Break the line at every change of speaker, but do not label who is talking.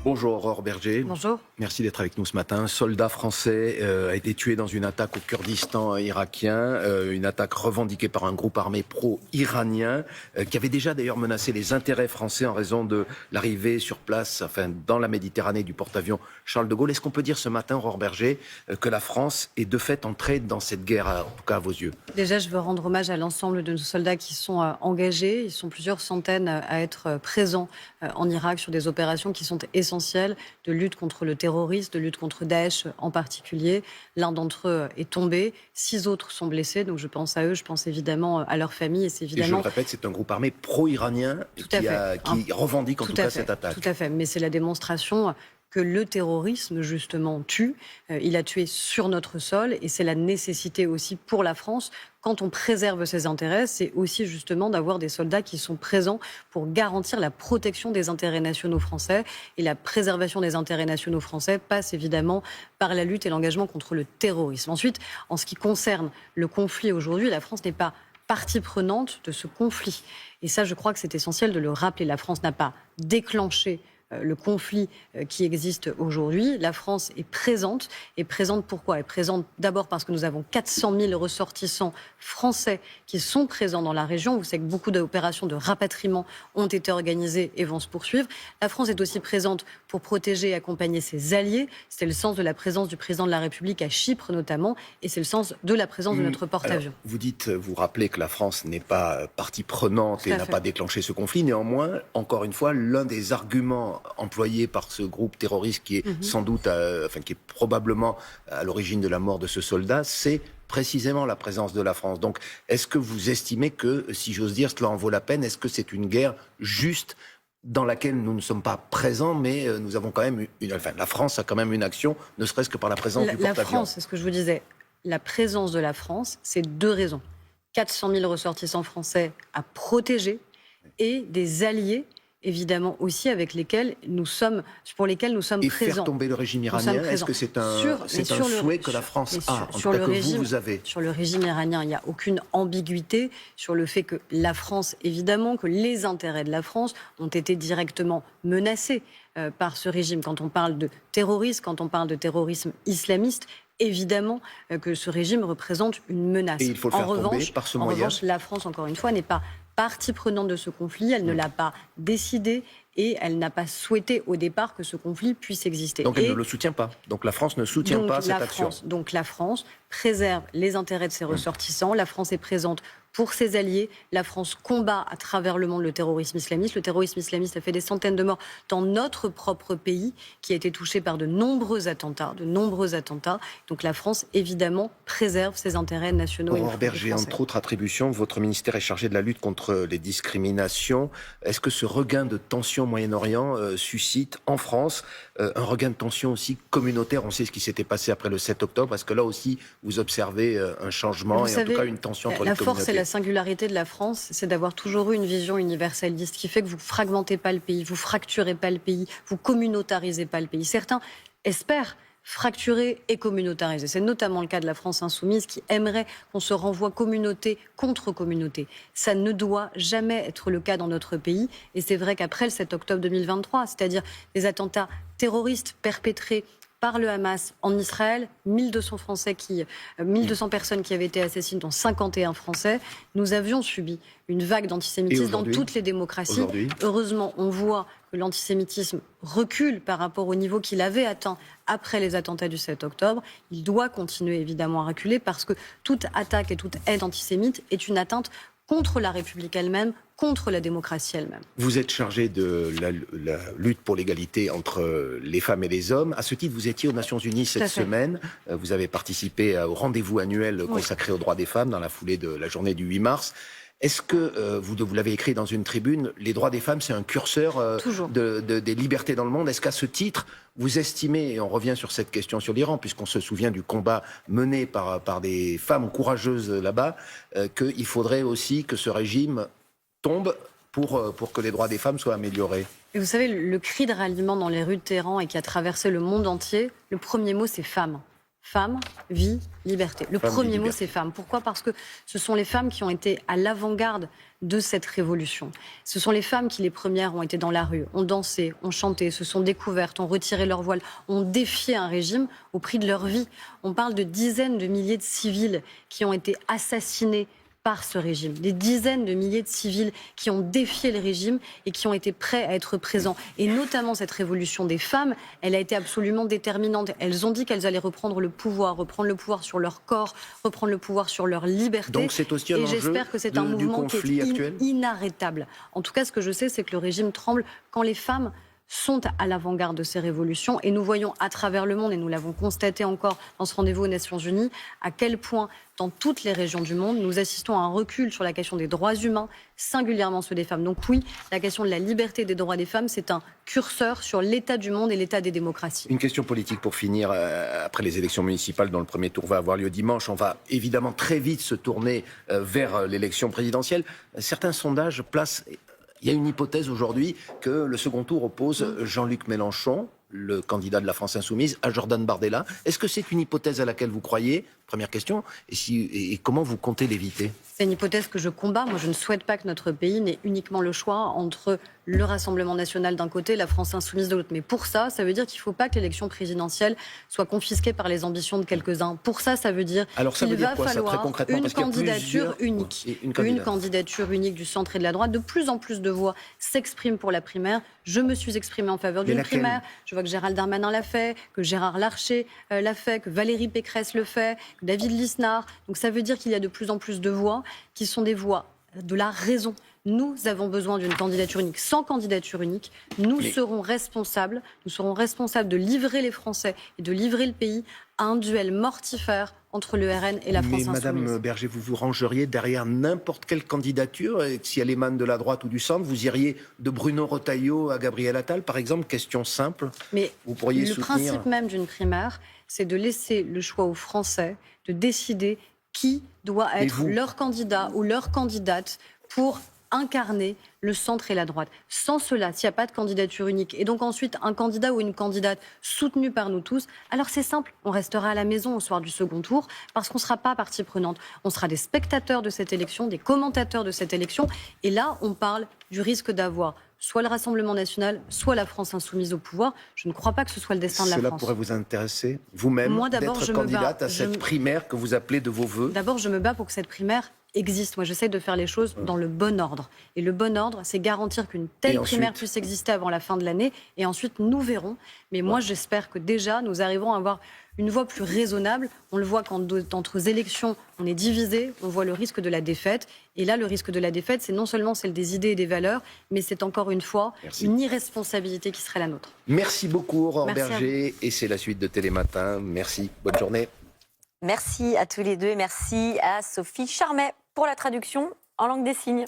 Bonjour Aurore Berger.
Bonjour.
Merci d'être avec nous ce matin. Un soldat français a été tué dans une attaque au Kurdistan irakien, une attaque revendiquée par un groupe armé pro-iranien qui avait déjà d'ailleurs menacé les intérêts français en raison de l'arrivée sur place, dans la Méditerranée du porte-avions Charles de Gaulle. Est-ce qu'on peut dire ce matin, Aurore Berger, que la France est de fait entrée dans cette guerre, en tout cas à vos yeux?
Déjà, je veux rendre hommage à l'ensemble de nos soldats qui sont engagés. Ils sont plusieurs centaines à être présents en Irak sur des opérations qui sont essentielles de lutte contre le terrorisme, de lutte contre Daesh en particulier. L'un d'entre eux est tombé, 6 autres sont blessés, donc je pense à eux, je pense évidemment à leur famille. Et c'est évidemment...
Et je le répète, c'est un groupe armé pro-iranien qui revendique en tout cas cette attaque.
Tout à fait, mais c'est la démonstration que le terrorisme, justement, tue. Il a tué sur notre sol et c'est la nécessité aussi pour la France. Quand on préserve ses intérêts, c'est aussi justement d'avoir des soldats qui sont présents pour garantir la protection des intérêts nationaux français. Et la préservation des intérêts nationaux français passe évidemment par la lutte et l'engagement contre le terrorisme. Ensuite, en ce qui concerne le conflit aujourd'hui, la France n'est pas partie prenante de ce conflit. Et ça, je crois que c'est essentiel de le rappeler. La France n'a pas déclenché le conflit qui existe aujourd'hui. La France est présente. Et présente pourquoi? Elle est présente d'abord parce que nous avons 400 000 ressortissants français qui sont présents dans la région. Vous savez que beaucoup d'opérations de rapatriement ont été organisées et vont se poursuivre. La France est aussi présente pour protéger et accompagner ses alliés. C'est le sens de la présence du président de la République à Chypre notamment. Et c'est le sens de la présence de notre porte-avions.
Vous rappelez que la France n'est pas partie prenante et n'a pas déclenché ce conflit. Néanmoins, encore une fois, l'un des arguments employé par ce groupe terroriste qui est sans doute, qui est probablement à l'origine de la mort de ce soldat, c'est précisément la présence de la France. Donc, est-ce que vous estimez que, si j'ose dire, cela en vaut la peine? Est-ce que c'est une guerre juste dans laquelle nous ne sommes pas présents, mais nous avons quand même la France a quand même une action, ne serait-ce que par la présence du porte-avions.
La France, c'est ce que je vous disais, la présence de la France, c'est 2 raisons. 400 000 ressortissants français à protéger et des alliés évidemment aussi avec lesquels nous sommes, pour lesquels nous sommes présents.
Et faire tomber le régime iranien, est-ce que c'est un souhait que la France a, en tout cas que vous avez?
Sur le régime iranien, il n'y a aucune ambiguïté sur le fait que la France, évidemment, que les intérêts de la France ont été directement menacés par ce régime. Quand on parle de terrorisme, quand on parle de terrorisme islamiste, évidemment que ce régime représente une menace.
Et il faut le faire tomber par ce moyen.
En revanche, la France, encore une fois, n'est pas partie prenante de ce conflit, elle ne l'a pas décidé et elle n'a pas souhaité au départ que ce conflit puisse exister.
Donc elle ne le soutient pas. Donc la France ne soutient pas cette action.
Donc la France préserve les intérêts de ses ressortissants. La France est présente pour ses alliés. La France combat à travers le monde le terrorisme islamiste. Le terrorisme islamiste a fait des centaines de morts dans notre propre pays, qui a été touché par de nombreux attentats. Donc la France, évidemment, préserve ses intérêts nationaux.
Aurore Berger, entre autres attributions, votre ministère est chargé de la lutte contre les discriminations. Est-ce que ce regain de tension au Moyen-Orient suscite en France un regain de tension aussi communautaire? On sait ce qui s'était passé après le 7 octobre. Est-ce que là aussi, vous observez un changement et en tout cas une tension entre les communautés?
La force et la singularité de la France, c'est d'avoir toujours eu une vision universelliste qui fait que vous ne fragmentez pas le pays, vous ne fracturez pas le pays, vous communautarisez pas le pays. Certains espèrent fracturer et communautariser. C'est notamment le cas de la France insoumise qui aimerait qu'on se renvoie communauté contre communauté. Ça ne doit jamais être le cas dans notre pays. Et c'est vrai qu'après le 7 octobre 2023, c'est-à-dire des attentats terroristes perpétrés par le Hamas en Israël, 1200 personnes qui avaient été assassinées, dont 51 Français. Nous avions subi une vague d'antisémitisme dans toutes les démocraties. Heureusement, on voit que l'antisémitisme recule par rapport au niveau qu'il avait atteint après les attentats du 7 octobre. Il doit continuer évidemment à reculer parce que toute attaque et toute haine antisémite est une atteinte contre la République elle-même, contre la démocratie elle-même.
Vous êtes chargé de la lutte pour l'égalité entre les femmes et les hommes. À ce titre, vous étiez aux Nations Unies cette semaine. Vous avez participé au rendez-vous annuel consacré aux droits des femmes dans la foulée de la journée du 8 mars. Est-ce que, vous l'avez écrit dans une tribune, les droits des femmes, c'est un curseur des libertés dans le monde? Est-ce qu'à ce titre, vous estimez, et on revient sur cette question sur l'Iran, puisqu'on se souvient du combat mené par des femmes courageuses là-bas, qu'il faudrait aussi que ce régime tombe pour que les droits des femmes soient améliorés?
Et vous savez, le cri de ralliement dans les rues de Téhéran et qui a traversé le monde entier, le premier mot, c'est « femme ». Femme, vie, liberté. Le
Femme, vie,
premier mot,
liberté.
c'est femme. Pourquoi ? Parce que ce sont les femmes qui ont été à l'avant-garde de cette révolution. Ce sont les femmes qui, les premières, ont été dans la rue, ont dansé, ont chanté, se sont découvertes, ont retiré leur voile, ont défié un régime au prix de leur vie. On parle de dizaines de milliers de civils qui ont été assassinés par ce régime. Des dizaines de milliers de civils qui ont défié le régime et qui ont été prêts à être présents. Et notamment cette révolution des femmes, elle a été absolument déterminante. Elles ont dit qu'elles allaient reprendre le pouvoir sur leur corps, reprendre le pouvoir sur leur liberté.
Donc c'est aussi un
et
enjeu
j'espère que c'est un
du
mouvement qui
conflit
est
actuel.
inarrêtable. En tout cas, ce que je sais, c'est que le régime tremble quand les femmes sont à l'avant-garde de ces révolutions. Et nous voyons à travers le monde, et nous l'avons constaté encore dans ce rendez-vous aux Nations Unies, à quel point, dans toutes les régions du monde, nous assistons à un recul sur la question des droits humains, singulièrement ceux des femmes. Donc oui, la question de la liberté des droits des femmes, c'est un curseur sur l'état du monde et l'état des démocraties.
Une question politique pour finir. Après les élections municipales, dont le premier tour va avoir lieu dimanche, on va évidemment très vite se tourner vers l'élection présidentielle. Certains sondages placent... Il y a une hypothèse aujourd'hui que le second tour oppose Jean-Luc Mélenchon, le candidat de la France Insoumise, à Jordan Bardella. Est-ce que c'est une hypothèse à laquelle vous croyez ? Première question. Et comment vous comptez l'éviter ?
C'est une hypothèse que je combats. Moi, je ne souhaite pas que notre pays n'ait uniquement le choix entre le Rassemblement national d'un côté, la France insoumise de l'autre. Mais pour ça, ça veut dire qu'il ne faut pas que l'élection présidentielle soit confisquée par les ambitions de quelques-uns. Pour ça, ça veut dire qu'il va falloir une candidature unique. Une candidature unique du centre et de la droite. De plus en plus de voix s'expriment pour la primaire. Je me suis exprimée en faveur d'une primaire. Je vois que Gérald Darmanin l'a fait, que Gérard Larcher l'a fait, que Valérie Pécresse le fait, que David Lisnard. Donc ça veut dire qu'il y a de plus en plus de voix qui sont des voix de la raison. Nous avons besoin d'une candidature unique. Sans candidature unique, nous serons responsables de livrer les Français et de livrer le pays à un duel mortifère entre le RN et la France insoumise.
Madame Berger, vous vous rangeriez derrière n'importe quelle candidature, et si elle émane de la droite ou du centre, vous iriez de Bruno Retailleau à Gabriel Attal, par exemple? Question simple.
Mais
vous pourriez
le principe même d'une primaire, c'est de laisser le choix aux Français de décider qui doit être leur candidat ou leur candidate pour incarner le centre et la droite. Sans cela, s'il n'y a pas de candidature unique, et donc ensuite un candidat ou une candidate soutenu par nous tous, alors c'est simple, on restera à la maison au soir du second tour, parce qu'on ne sera pas partie prenante. On sera des spectateurs de cette élection, des commentateurs de cette élection, et là, on parle du risque d'avoir soit le Rassemblement national, soit la France insoumise au pouvoir. Je ne crois pas que ce soit le destin de la France.
Cela pourrait vous intéresser, vous-même, d'être candidate à cette primaire que vous appelez de vos voeux?
D'abord, je me bats pour que cette primaire existe. Moi, j'essaie de faire les choses dans le bon ordre. Et le bon ordre, c'est garantir qu'une telle primaire puisse exister avant la fin de l'année. Et ensuite, nous verrons. Mais moi, j'espère que déjà, nous arriverons à avoir une voie plus raisonnable. On le voit quand entre élections, on est divisé, on voit le risque de la défaite. Et là, le risque de la défaite, c'est non seulement celle des idées et des valeurs, mais c'est encore une fois une irresponsabilité qui serait la nôtre.
Merci beaucoup, Aurore Berger. Et c'est la suite de Télématin. Merci. Bonne journée.
Merci à tous les deux et merci à Sophie Charmet pour la traduction en langue des signes.